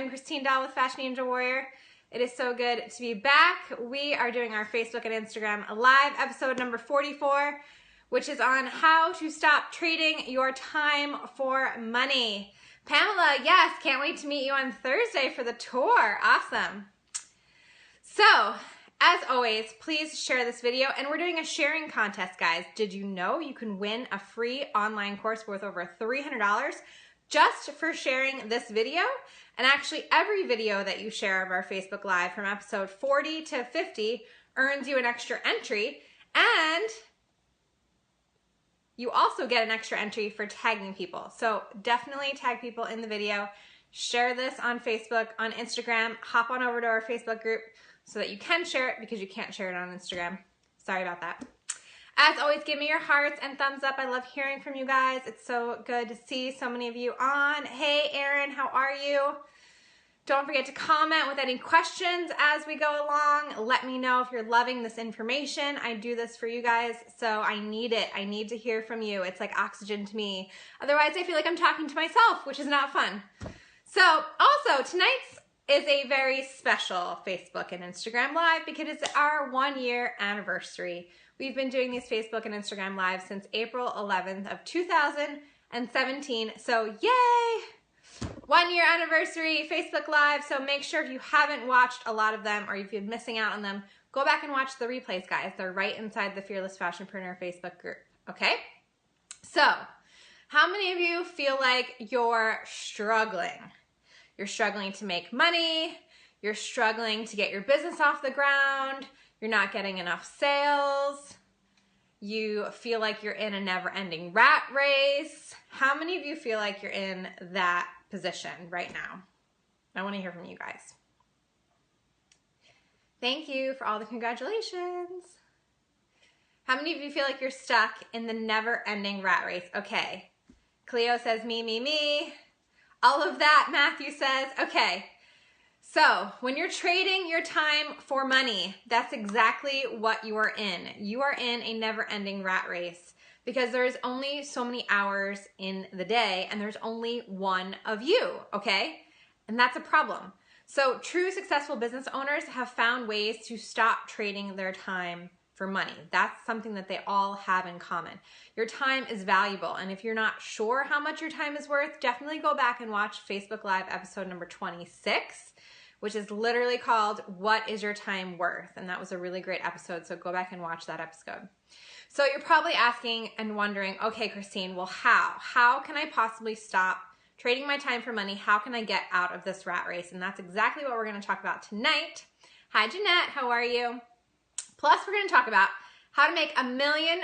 I'm Christine Daal with Fashion Angel Warrior. It is so good to be back. We are doing our Facebook and Instagram live episode number 44, which is on how to stop trading your time for money. Pamela, yes, can't wait to meet you on Thursday for the tour. Awesome. So, as always, please share this video, and we're doing a sharing contest, guys. Did you know you can win a free online course worth over $300 just for sharing this video? And actually, every video that you share of our Facebook Live from episode 40 to 50 earns you an extra entry, and you also get an extra entry for tagging people. So definitely tag people in the video, share this on Facebook, on Instagram, hop on over to our Facebook group so that you can share it, because you can't share it on Instagram. Sorry about that. As always, give me your hearts and thumbs up. I love hearing from you guys. It's so good to see so many of you on. Hey, Erin, how are you? Don't forget to comment with any questions as we go along. Let me know if you're loving this information. I do this for you guys, so I need it. I need to hear from you. It's like oxygen to me. Otherwise, I feel like I'm talking to myself, which is not fun. So, also, tonight's is a very special Facebook and Instagram Live because it's our 1-year anniversary. We've been doing these Facebook and Instagram Lives since April 11th of 2017. So yay! 1-year anniversary Facebook Live. So make sure if you haven't watched a lot of them or if you've been missing out on them, go back and watch the replays, guys. They're right inside the Fearless Fashionpreneur Facebook group, okay? So, how many of you feel like you're struggling? You're struggling to make money, you're struggling to get your business off the ground, you're not getting enough sales, you feel like you're in a never-ending rat race. How many of you feel like you're in that position right now? I want to hear from you guys. Thank you for all the congratulations. How many of you feel like you're stuck in the never-ending rat race? Okay. Cleo says me, me, me. All of that, Matthew says. Okay, so when you're trading your time for money, that's exactly what you are in. You are in a never-ending rat race because there's only so many hours in the day and there's only one of you, okay? And that's a problem. So true successful business owners have found ways to stop trading their time for money. That's something that they all have in common. Your time is valuable, and if you're not sure how much your time is worth, definitely go back and watch Facebook Live episode number 26, which is literally called What is Your Time Worth? And that was a really great episode, so go back and watch that episode. So you're probably asking and wondering, okay, Christine, well, how? How can I possibly stop trading my time for money? How can I get out of this rat race? And that's exactly what we're going to talk about tonight. Hi, Jeanette. How are you? Plus, we're going to talk about how to make $1 million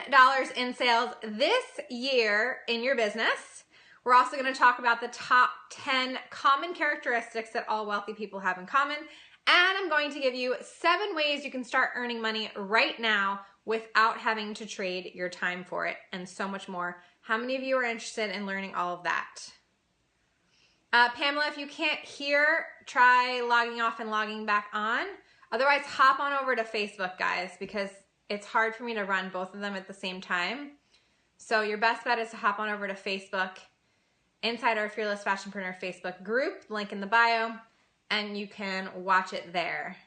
in sales this year in your business. We're also going to talk about the top 10 common characteristics that all wealthy people have in common. And I'm going to give you 7 ways you can start earning money right now without having to trade your time for it, and so much more. How many of you are interested in learning all of that? Pamela, if you can't hear, try logging off and logging back on. Otherwise, hop on over to Facebook, guys, because it's hard for me to run both of them at the same time. So your best bet is to hop on over to Facebook, inside our Fearless Fashionpreneur Facebook group, link in the bio, and you can watch it there.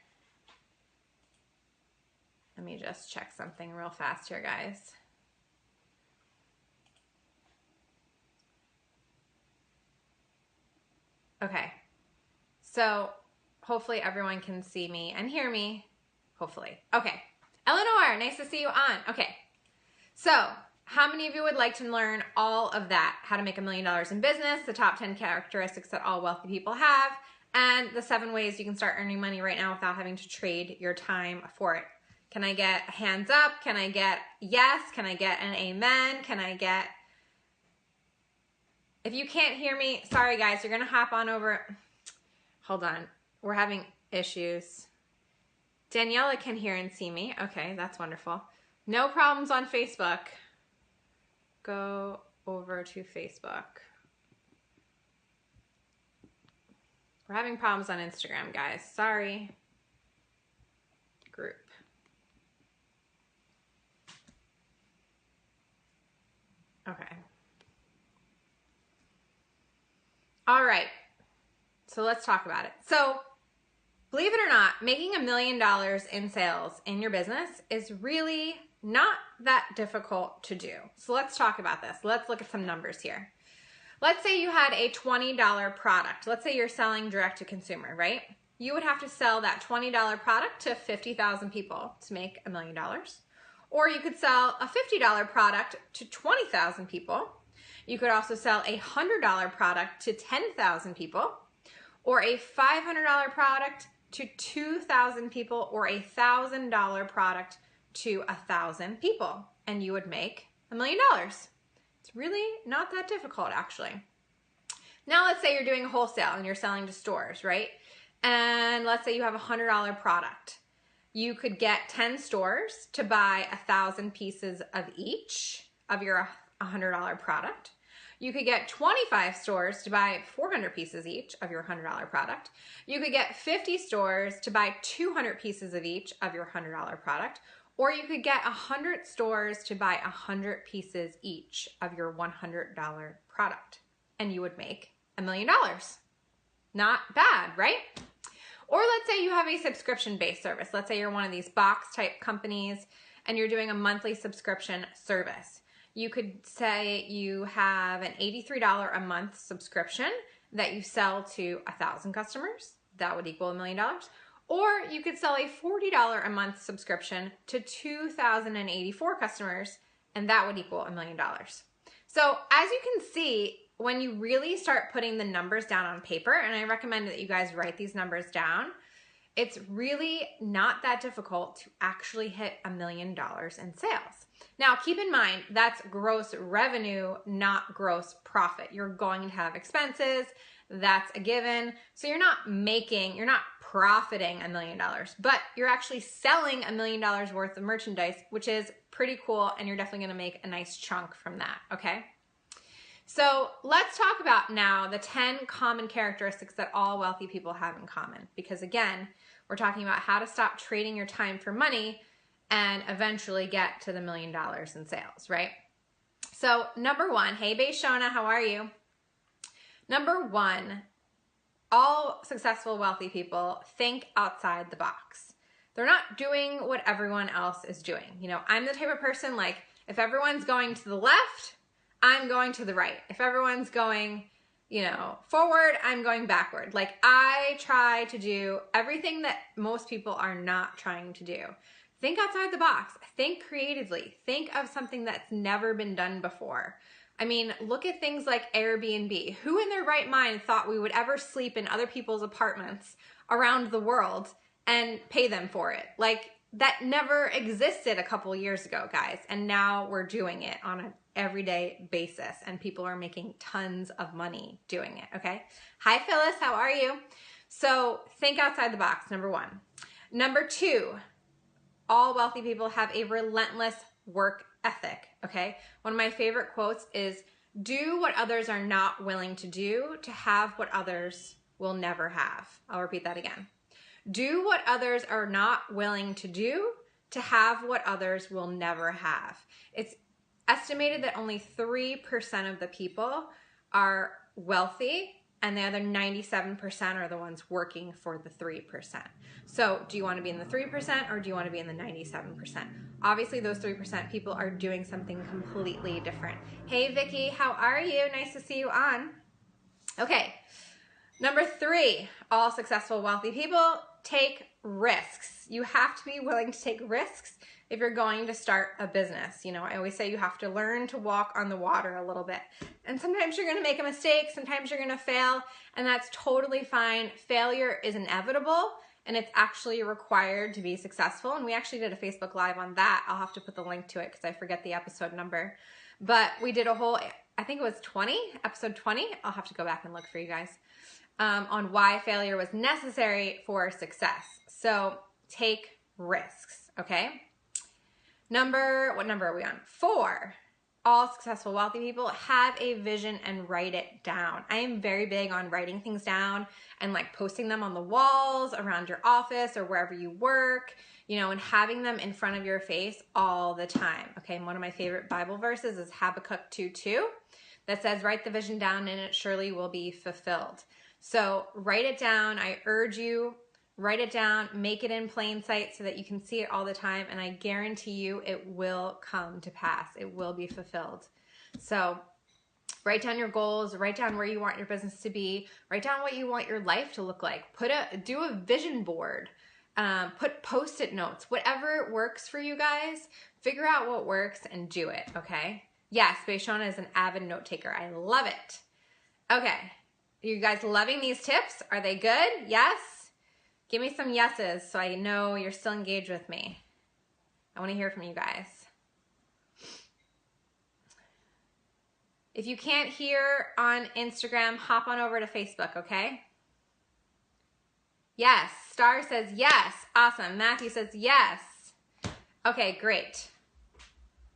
Let me just check something real fast here, guys. Okay, so hopefully everyone can see me and hear me, hopefully. Okay, Eleanor, nice to see you on. Okay, so how many of you would like to learn all of that? How to make $1 million in business, the top 10 characteristics that all wealthy people have, and the 7 ways you can start earning money right now without having to trade your time for it. Can I get hands up? Can I get yes? Can I get an amen? Can I get... If you can't hear me, sorry guys, you're gonna hop on over. Hold on. We're having issues. Daniela can hear and see me. Okay, that's wonderful. No problems on Facebook. Go over to Facebook. We're having problems on Instagram, guys. Sorry. Group. Okay. All right. So let's talk about it. So believe it or not, making $1 million in sales in your business is really not that difficult to do. So let's talk about this. Let's look at some numbers here. Let's say you had a $20 product. Let's say you're selling direct to consumer, right? You would have to sell that $20 product to 50,000 people to make $1 million. Or you could sell a $50 product to 20,000 people. You could also sell a $100 product to 10,000 people, or a $500 product to 2,000 people, or a $1,000 product to 1,000 people, and you would make $1 million. It's really not that difficult, actually. Now let's say you're doing wholesale and you're selling to stores, right? And let's say you have a $100 product. You could get 10 stores to buy 1,000 pieces of each of your $100 product. You could get 25 stores to buy 400 pieces each of your $100 product. You could get 50 stores to buy 200 pieces of each of your $100 product. Or you could get 100 stores to buy 100 pieces each of your $100 product. And you would make $1 million. Not bad, right? Or let's say you have a subscription-based service. Let's say you're one of these box type companies and you're doing a monthly subscription service. You could say you have an $83 a month subscription that you sell to 1,000 customers. That would equal $1 million. Or you could sell a $40 a month subscription to 2,084 customers, and that would equal $1 million. So as you can see, when you really start putting the numbers down on paper, and I recommend that you guys write these numbers down, it's really not that difficult to actually hit $1 million in sales. Now, keep in mind, that's gross revenue, not gross profit. You're going to have expenses. That's a given. So you're not profiting $1 million, but you're actually selling $1 million worth of merchandise, which is pretty cool. And you're definitely going to make a nice chunk from that. Okay. So let's talk about now the 10 common characteristics that all wealthy people have in common. Because again, we're talking about how to stop trading your time for money and eventually get to the $1 million in sales, right? So number one, hey Bae Shona, how are you? Number one, all successful wealthy people think outside the box. They're not doing what everyone else is doing. You know, I'm the type of person, like, if everyone's going to the left, I'm going to the right. If everyone's going, you know, forward, I'm going backward. Like, I try to do everything that most people are not trying to do. Think outside the box. Think creatively. Think of something that's never been done before. I mean, look at things like Airbnb. Who in their right mind thought we would ever sleep in other people's apartments around the world and pay them for it? Like, that never existed a couple years ago, guys. And now we're doing it on an everyday basis, and people are making tons of money doing it, okay? Hi, Phyllis. How are you? So think outside the box, number one. Number two, all wealthy people have a relentless work ethic, okay? One of my favorite quotes is, do what others are not willing to do to have what others will never have. I'll repeat that again. Do what others are not willing to do to have what others will never have. It's estimated that only 3% of the people are wealthy, and the other 97% are the ones working for the 3%. So do you want to be in the 3% or do you want to be in the 97%? Obviously, those 3% people are doing something completely different. Hey, Vicky, how are you? Nice to see you on. Okay, number three, all successful wealthy people take risks. You have to be willing to take risks if you're going to start a business. You know, I always say you have to learn to walk on the water a little bit. And sometimes you're going to make a mistake, sometimes you're going to fail, and that's totally fine. Failure is inevitable, and it's actually required to be successful. And we actually did a Facebook Live on that. I'll have to put the link to it because I forget the episode number. But we did a whole, I think it was episode 20. I'll have to go back and look for you guys, on why failure was necessary for success. So take risks, okay? What number are we on? 4. All successful wealthy people have a vision and write it down. I am very big on writing things down and like posting them on the walls around your office or wherever you work, you know, and having them in front of your face all the time. Okay, and one of my favorite Bible verses is Habakkuk 2:2 that says, write the vision down and it surely will be fulfilled. So write it down. I urge you, write it down, make it in plain sight so that you can see it all the time. And I guarantee you it will come to pass. It will be fulfilled. So write down your goals, write down where you want your business to be, write down what you want your life to look like. Do a vision board, put Post-it notes, whatever works for you guys, figure out what works and do it, okay? Yes, Bayshona is an avid note taker. I love it. Okay, you guys loving these tips? Are they good? Yes? Give me some yeses so I know you're still engaged with me. I want to hear from you guys. If you can't hear on Instagram, hop on over to Facebook, okay? Yes. Star says yes. Awesome. Matthew says yes. Okay, great.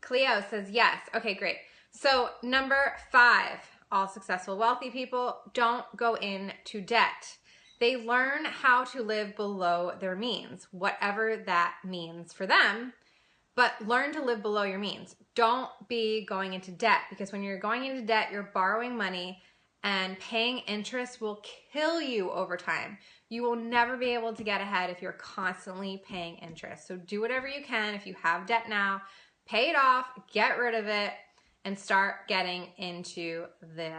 Cleo says yes. Okay, great. So number 5, all successful wealthy people don't go into debt. They learn how to live below their means, whatever that means for them. But learn to live below your means. Don't be going into debt, because when you're going into debt, you're borrowing money, and paying interest will kill you over time. You will never be able to get ahead if you're constantly paying interest. So do whatever you can. If you have debt now, pay it off, get rid of it, and start getting into the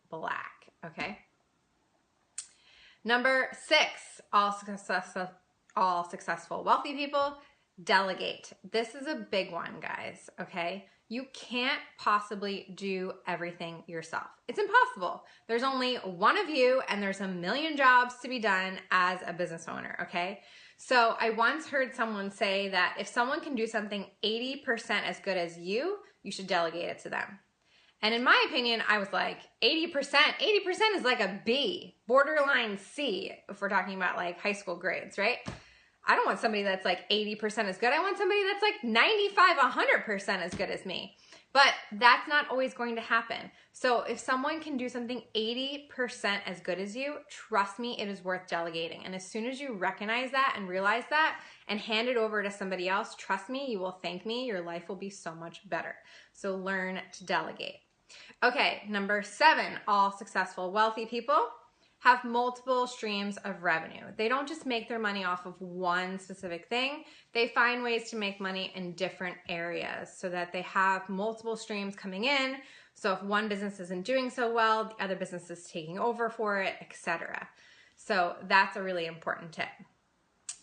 black, okay? Number 6, all successful wealthy people, delegate. This is a big one, guys, okay? You can't possibly do everything yourself. It's impossible. There's only one of you, and there's a million jobs to be done as a business owner, okay? So I once heard someone say that if someone can do something 80% as good as you should delegate it to them. And in my opinion, I was like, 80% is like a B, borderline C, if we're talking about like high school grades, right? I don't want somebody that's like 80% as good. I want somebody that's like 95, 100% as good as me. But that's not always going to happen. So if someone can do something 80% as good as you, trust me, it is worth delegating. And as soon as you recognize that and realize that and hand it over to somebody else, trust me, you will thank me. Your life will be so much better. So learn to delegate. Okay, number 7, all successful wealthy people have multiple streams of revenue. They don't just make their money off of one specific thing. They find ways to make money in different areas so that they have multiple streams coming in. So if one business isn't doing so well, the other business is taking over for it, etc. So that's a really important tip.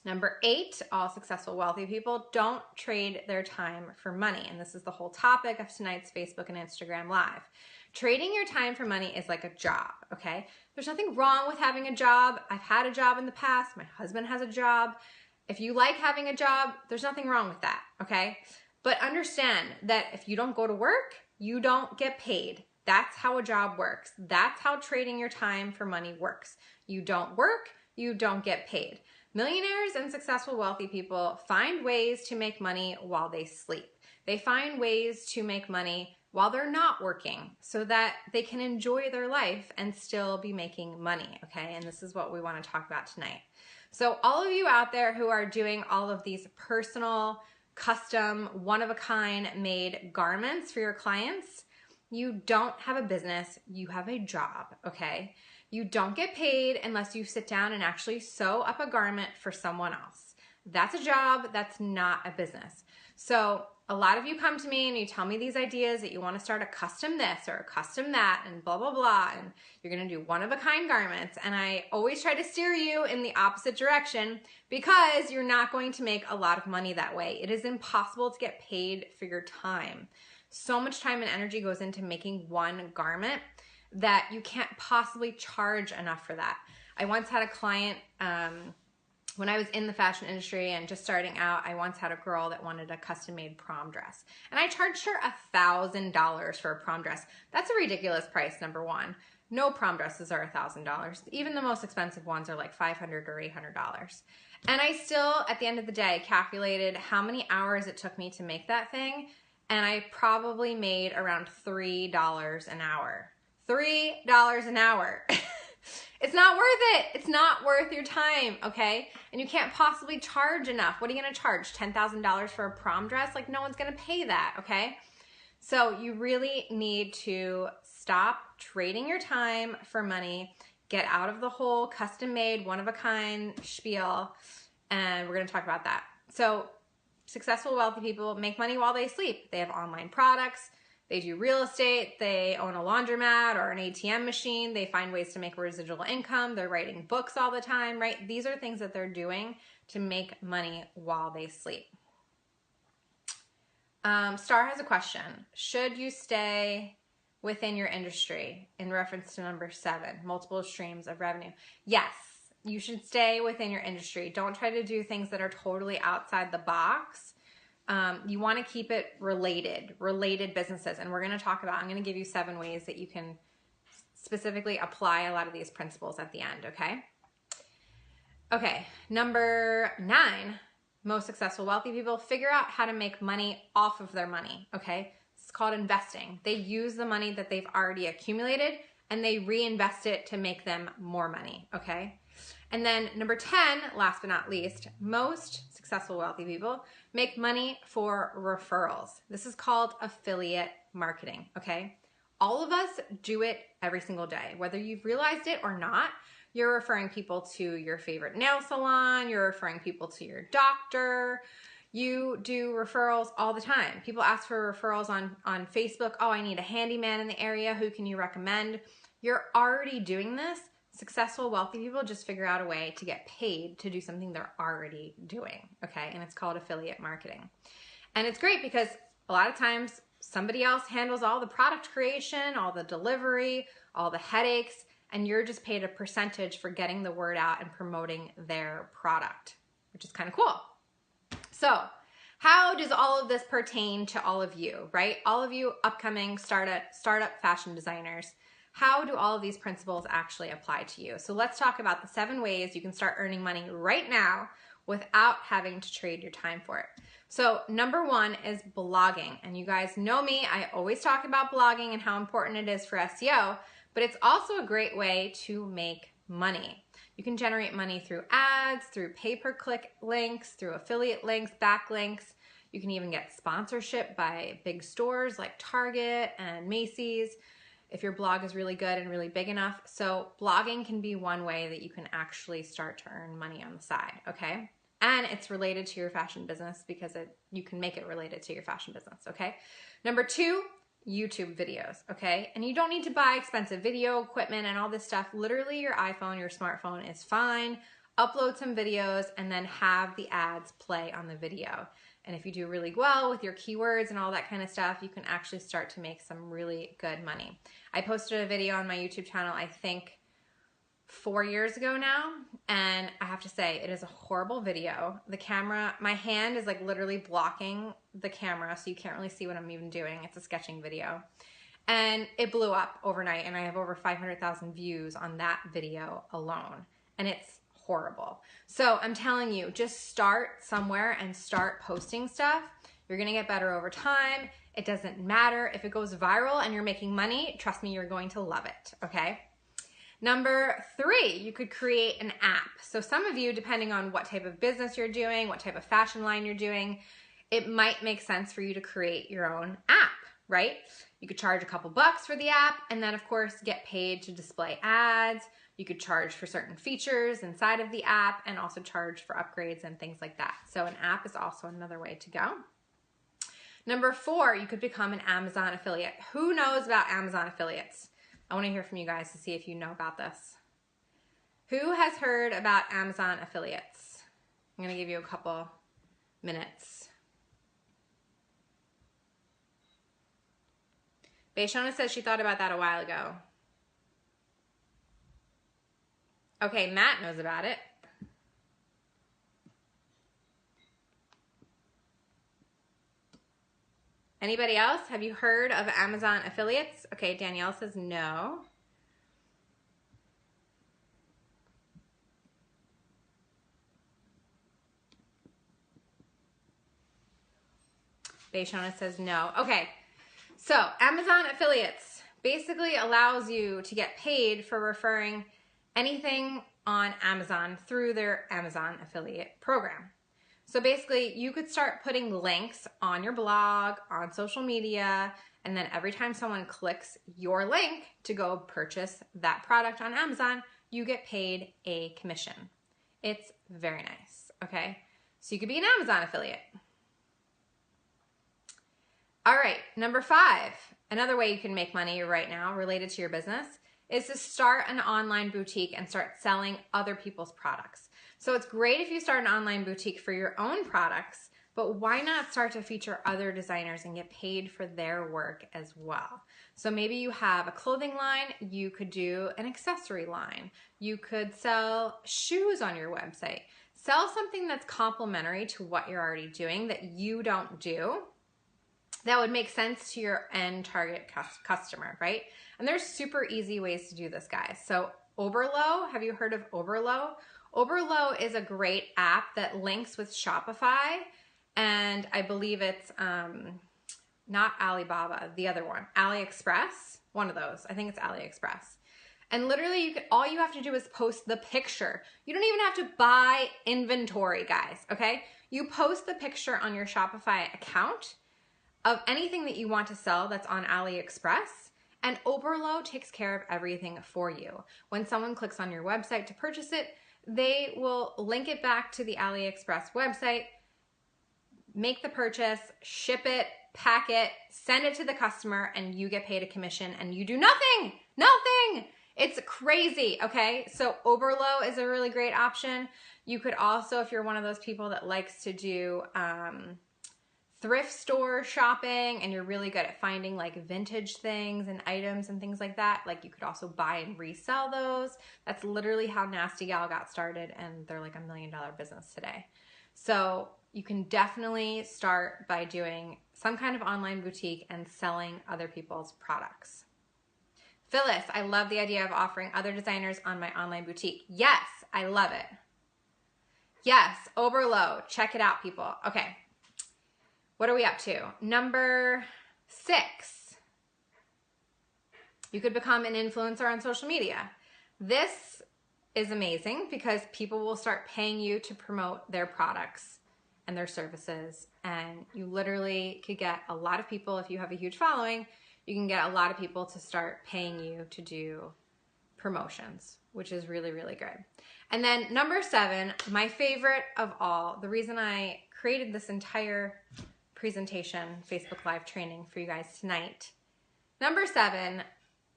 Number 8, all successful wealthy people don't trade their time for money. And this is the whole topic of tonight's Facebook and Instagram Live. Trading your time for money is like a job, okay? There's nothing wrong with having a job. I've had a job in the past. My husband has a job. If you like having a job, there's nothing wrong with that, okay? But understand that if you don't go to work, you don't get paid. That's how a job works. That's how trading your time for money works. You don't work, you don't get paid. Millionaires and successful wealthy people find ways to make money while they sleep. They find ways to make money while they're not working so that they can enjoy their life and still be making money, okay? And this is what we want to talk about tonight. So all of you out there who are doing all of these personal, custom, one-of-a-kind made garments for your clients, you don't have a business, you have a job, okay? You don't get paid unless you sit down and actually sew up a garment for someone else. That's a job, that's not a business. So a lot of you come to me and you tell me these ideas that you want to start a custom this or a custom that and blah, blah, blah, and you're going to do one-of-a-kind garments. And I always try to steer you in the opposite direction because you're not going to make a lot of money that way. It is impossible to get paid for your time. So much time and energy goes into making one garment that you can't possibly charge enough for that. I once had a client, when I was in the fashion industry and just starting out, I once had a girl that wanted a custom-made prom dress. And I charged her $1,000 for a prom dress. That's a ridiculous price, number one. No prom dresses are $1,000. Even the most expensive ones are like $500 or $800. And I still, at the end of the day, calculated how many hours it took me to make that thing, and I probably made around $3 an hour. $3 an hour. It's not worth it. It's not worth your time, okay? And you can't possibly charge enough. What are you going to charge? $10,000 for a prom dress? Like, no one's going to pay that, okay? So you really need to stop trading your time for money. Get out of the whole custom-made, one-of-a-kind spiel, and we're going to talk about that. So successful, wealthy people make money while they sleep. They have online products. They do real estate. They own a laundromat or an ATM machine. They find ways to make residual income. They're writing books all the time, right? These are things that they're doing to make money while they sleep. Star has a question. Should you stay within your industry in reference to number 7, multiple streams of revenue? Yes, you should stay within your industry. Don't try to do things that are totally outside the box. You want to keep it related businesses. And we're going to talk about, I'm going to give you 7 ways that you can specifically apply a lot of these principles at the end, okay? Okay, number 9, most successful wealthy people figure out how to make money off of their money, okay? It's called investing. They use the money that they've already accumulated and they reinvest it to make them more money, okay? And then number 10, last but not least, most successful wealthy people make money for referrals. This is called affiliate marketing, okay? All of us do it every single day. Whether you've realized it or not, you're referring people to your favorite nail salon, you're referring people to your doctor. You do referrals all the time. People ask for referrals on Facebook. Oh, I need a handyman in the area. Who can you recommend? You're already doing this. Successful, wealthy people just figure out a way to get paid to do something they're already doing, okay? And it's called affiliate marketing. And it's great because a lot of times somebody else handles all the product creation, all the delivery, all the headaches, and you're just paid a percentage for getting the word out and promoting their product, which is kind of cool. So how does all of this pertain to all of you, right? All of you upcoming startup fashion designers. How do all of these principles actually apply to you? So let's talk about the 7 ways you can start earning money right now without having to trade your time for it. So number 1 is blogging. And you guys know me, I always talk about blogging and how important it is for SEO, but it's also a great way to make money. You can generate money through ads, through pay-per-click links, through affiliate links, backlinks. You can even get sponsorship by big stores like Target and Macy's if your blog is really good and really big enough. So blogging can be one way that you can actually start to earn money on the side, okay? And it's related to your fashion business because you can make it related to your fashion business, okay? Number 2, YouTube videos, okay? And you don't need to buy expensive video equipment and all this stuff. Literally your iPhone, your smartphone is fine. Upload some videos and then have the ads play on the video. And if you do really well with your keywords and all that kind of stuff, you can actually start to make some really good money. I posted a video on my YouTube channel, I think 4 years ago now, and I have to say it is a horrible video. The camera, my hand is like literally blocking the camera, so you can't really see what I'm even doing. It's a sketching video. And it blew up overnight, and I have over 500,000 views on that video alone. And it's horrible. So I'm telling you, just start somewhere and start posting stuff. You're gonna get better over time. It doesn't matter if it goes viral and you're making money. Trust me, you're going to love it, okay? Number 3, you could create an app. So some of you, depending on what type of business you're doing, what type of fashion line you're doing, it might make sense for you to create your own app, right? You could charge a couple bucks for the app and then of course get paid to display ads. You could charge for certain features inside of the app and also charge for upgrades and things like that. So an app is also another way to go. Number 4, you could become an Amazon affiliate. Who knows about Amazon affiliates? I want to hear from you guys to see if you know about this. Who has heard about Amazon affiliates? I'm going to give you a couple minutes. Bayshona says she thought about that a while ago. Okay, Matt knows about it. Anybody else? Have you heard of Amazon affiliates? Okay, Danielle says no. Bayshona says no. Okay, so Amazon affiliates basically allows you to get paid for referring anything on Amazon through their Amazon affiliate program. So basically you could start putting links on your blog, on social media, and then every time someone clicks your link to go purchase that product on Amazon, you get paid a commission. It's very nice, okay? So you could be an Amazon affiliate. All right, number 5, another way you can make money right now related to your business is to start an online boutique and start selling other people's products. So it's great if you start an online boutique for your own products, but why not start to feature other designers and get paid for their work as well? So maybe you have a clothing line, you could do an accessory line. You could sell shoes on your website. Sell something that's complementary to what you're already doing that you don't do, that would make sense to your end target customer, right? And there's super easy ways to do this, guys. So Oberlo, have you heard of Oberlo? Oberlo is a great app that links with Shopify, and I believe it's not Alibaba, the other one, AliExpress, one of those. I think it's AliExpress. And literally, all you have to do is post the picture. You don't even have to buy inventory, guys, okay? You post the picture on your Shopify account of anything that you want to sell that's on AliExpress, and Oberlo takes care of everything for you. When someone clicks on your website to purchase it, they will link it back to the AliExpress website, make the purchase, ship it, pack it, send it to the customer, and you get paid a commission, and you do nothing, nothing. It's crazy, okay? So Oberlo is a really great option. You could also, if you're one of those people that likes to do thrift store shopping and you're really good at finding like vintage things and items and things like that, like you could also buy and resell those. That's literally how Nasty Gal got started, and they're like $1 million business today. So you can definitely start by doing some kind of online boutique and selling other people's products. Phyllis, I love the idea of offering other designers on my online boutique. Yes, I love it. Yes, Oberlo, check it out, people. Okay. What are we up to? Number 6. You could become an influencer on social media. This is amazing because people will start paying you to promote their products and their services. And you literally could get a lot of people, if you have a huge following, you can get a lot of people to start paying you to do promotions, which is really, really good. And then number 7, my favorite of all, the reason I created this entire presentation, Facebook Live training for you guys tonight. Number 7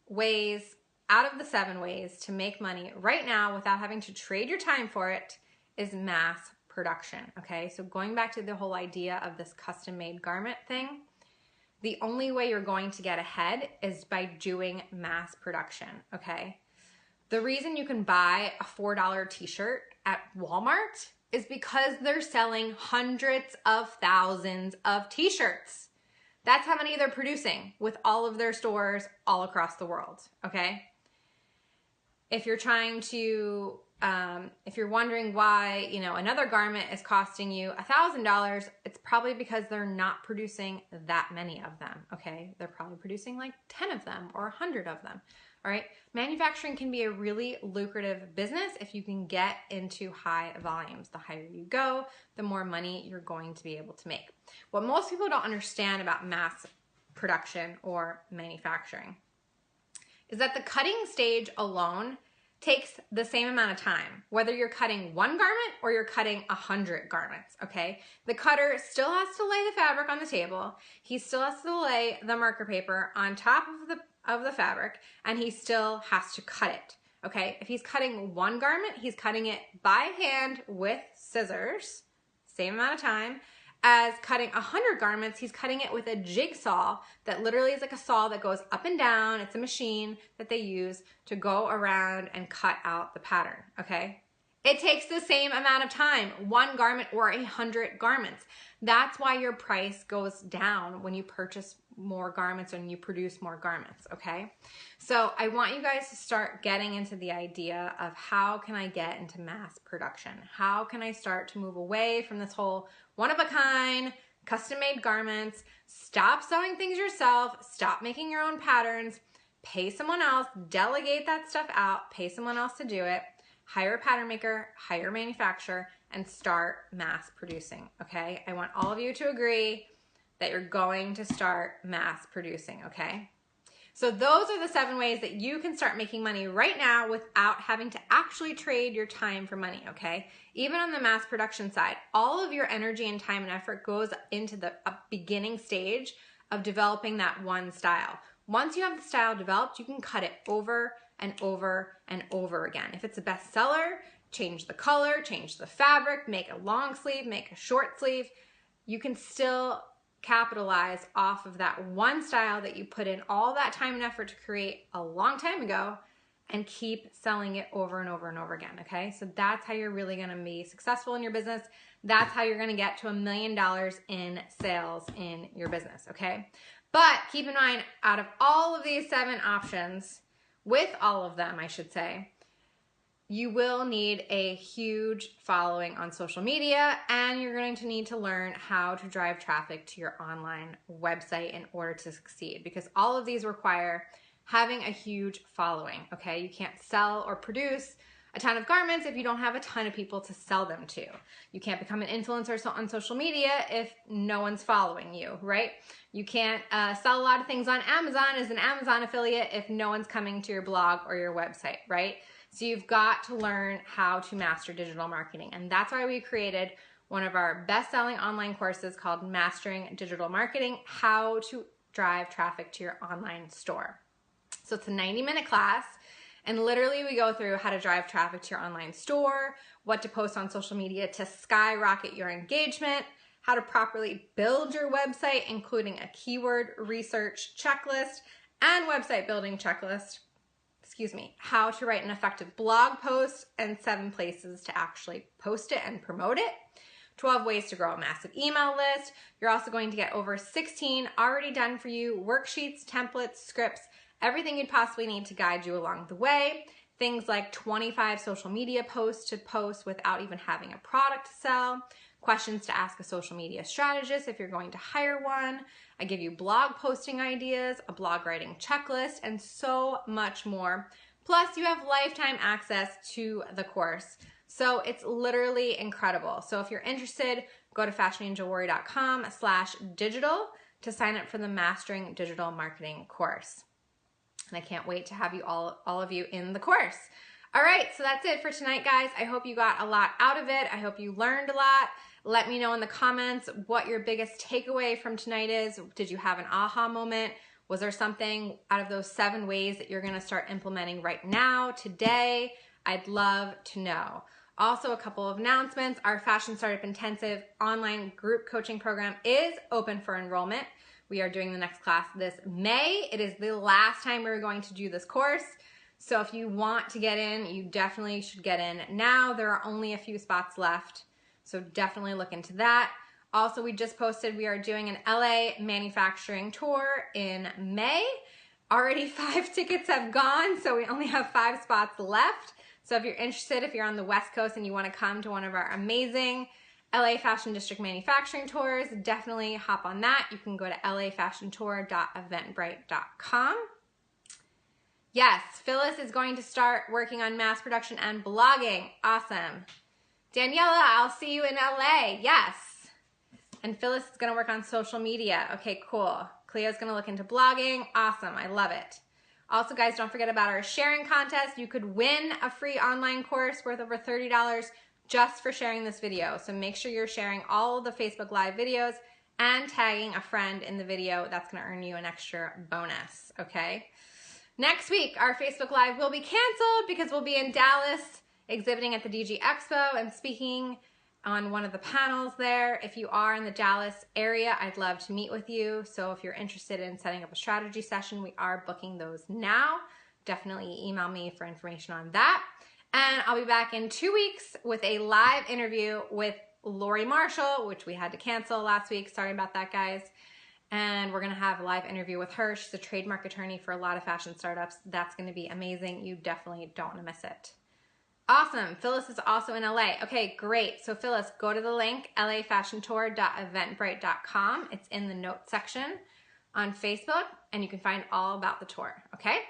ways, out of the 7 ways to make money right now without having to trade your time for it, is mass production, okay? So going back to the whole idea of this custom-made garment thing, the only way you're going to get ahead is by doing mass production, okay? The reason you can buy a $4 t-shirt at Walmart is because they're selling hundreds of thousands of t-shirts. That's how many they're producing with all of their stores all across the world, okay? If you're trying to, if you're wondering why, you know, another garment is costing you $1,000, it's probably because they're not producing that many of them, okay? They're probably producing like 10 of them or 100 of them. All right, manufacturing can be a really lucrative business if you can get into high volumes. The higher you go, the more money you're going to be able to make. What most people don't understand about mass production or manufacturing is that the cutting stage alone takes the same amount of time, whether you're cutting one garment or you're cutting 100 garments, okay? The cutter still has to lay the fabric on the table. He still has to lay the marker paper on top of the fabric, and he still has to cut it, okay? If he's cutting one garment, he's cutting it by hand with scissors, same amount of time, as cutting 100 garments, he's cutting it with a jigsaw that literally is like a saw that goes up and down. It's a machine that they use to go around and cut out the pattern, okay? It takes the same amount of time, one garment or 100 garments. That's why your price goes down when you purchase more garments and you produce more garments, okay? So I want you guys to start getting into the idea of how can I get into mass production? How can I start to move away from this whole one-of-a-kind, custom-made garments, stop sewing things yourself, stop making your own patterns, pay someone else, delegate that stuff out, pay someone else to do it, hire a pattern maker, hire a manufacturer, and start mass producing, okay? I want all of you to agree that you're going to start mass producing, okay? So those are the 7 ways that you can start making money right now without having to actually trade your time for money, okay? Even on the mass production side, all of your energy and time and effort goes into the beginning stage of developing that one style. Once you have the style developed, you can cut it over and over and over again. If it's a bestseller, change the color, change the fabric, make a long sleeve, make a short sleeve. You can still capitalize off of that one style that you put in all that time and effort to create a long time ago and keep selling it over and over and over again, okay? So that's how you're really gonna be successful in your business. That's how you're gonna get to $1 million in sales in your business, okay? But keep in mind, out of all of these 7 options, with all of them, I should say, you will need a huge following on social media, and you're going to need to learn how to drive traffic to your online website in order to succeed, because all of these require having a huge following, okay? You can't sell or produce a ton of garments if you don't have a ton of people to sell them to. You can't become an influencer on social media if no one's following you, right? You can't sell a lot of things on Amazon as an Amazon affiliate if no one's coming to your blog or your website, right? So you've got to learn how to master digital marketing. And that's why we created one of our best-selling online courses called Mastering Digital Marketing, How to Drive Traffic to Your Online Store. So it's a 90-minute class, and literally we go through how to drive traffic to your online store, what to post on social media to skyrocket your engagement, how to properly build your website, including a keyword research checklist and website building checklist, how to write an effective blog post and 7 places to actually post it and promote it, 12 ways to grow a massive email list. You're also going to get over 16 already done for you worksheets, templates, scripts, everything you'd possibly need to guide you along the way. Things like 25 social media posts to post without even having a product to sell, questions to ask a social media strategist if you're going to hire one. I give you blog posting ideas, a blog writing checklist, and so much more. Plus, you have lifetime access to the course. So it's literally incredible. So if you're interested, go to fashionninjawarrior.com/digital to sign up for the Mastering Digital Marketing course. And I can't wait to have you all of you in the course. All right, so that's it for tonight, guys. I hope you got a lot out of it. I hope you learned a lot. Let me know in the comments what your biggest takeaway from tonight is. Did you have an aha moment? Was there something out of those 7 ways that you're gonna start implementing right now, today? I'd love to know. Also, a couple of announcements. Our Fashion Startup Intensive online group coaching program is open for enrollment. We are doing the next class this May. It is the last time we're going to do this course. So if you want to get in, you definitely should get in now. There are only a few spots left, so definitely look into that. Also, we just posted we are doing an LA manufacturing tour in May. Already 5 tickets have gone, so we only have 5 spots left. So if you're interested, if you're on the West Coast and you want to come to one of our amazing LA Fashion District manufacturing tours, definitely hop on that. You can go to lafashiontour.eventbrite.com. Yes, Phyllis is going to start working on mass production and blogging. Awesome. Daniela, I'll see you in LA. Yes. And Phyllis is going to work on social media. Okay, cool. Cleo's going to look into blogging. Awesome. I love it. Also, guys, don't forget about our sharing contest. You could win a free online course worth over $30 just for sharing this video. So make sure you're sharing all of the Facebook Live videos and tagging a friend in the video. That's going to earn you an extra bonus, okay? Next week, our Facebook Live will be canceled because we'll be in Dallas exhibiting at the DG Expo and speaking on one of the panels there. If you are in the Dallas area, I'd love to meet with you. So if you're interested in setting up a strategy session, we are booking those now. Definitely email me for information on that. And I'll be back in 2 weeks with a live interview with Lori Marshall, which we had to cancel last week. Sorry about that, guys. And we're going to have a live interview with her. She's a trademark attorney for a lot of fashion startups. That's going to be amazing. You definitely don't want to miss it. Awesome. Phyllis is also in LA. Okay, great. So Phyllis, go to the link, lafashiontour.eventbrite.com. It's in the notes section on Facebook, and you can find all about the tour, okay?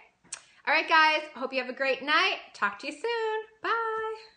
All right, guys. Hope you have a great night. Talk to you soon. Bye.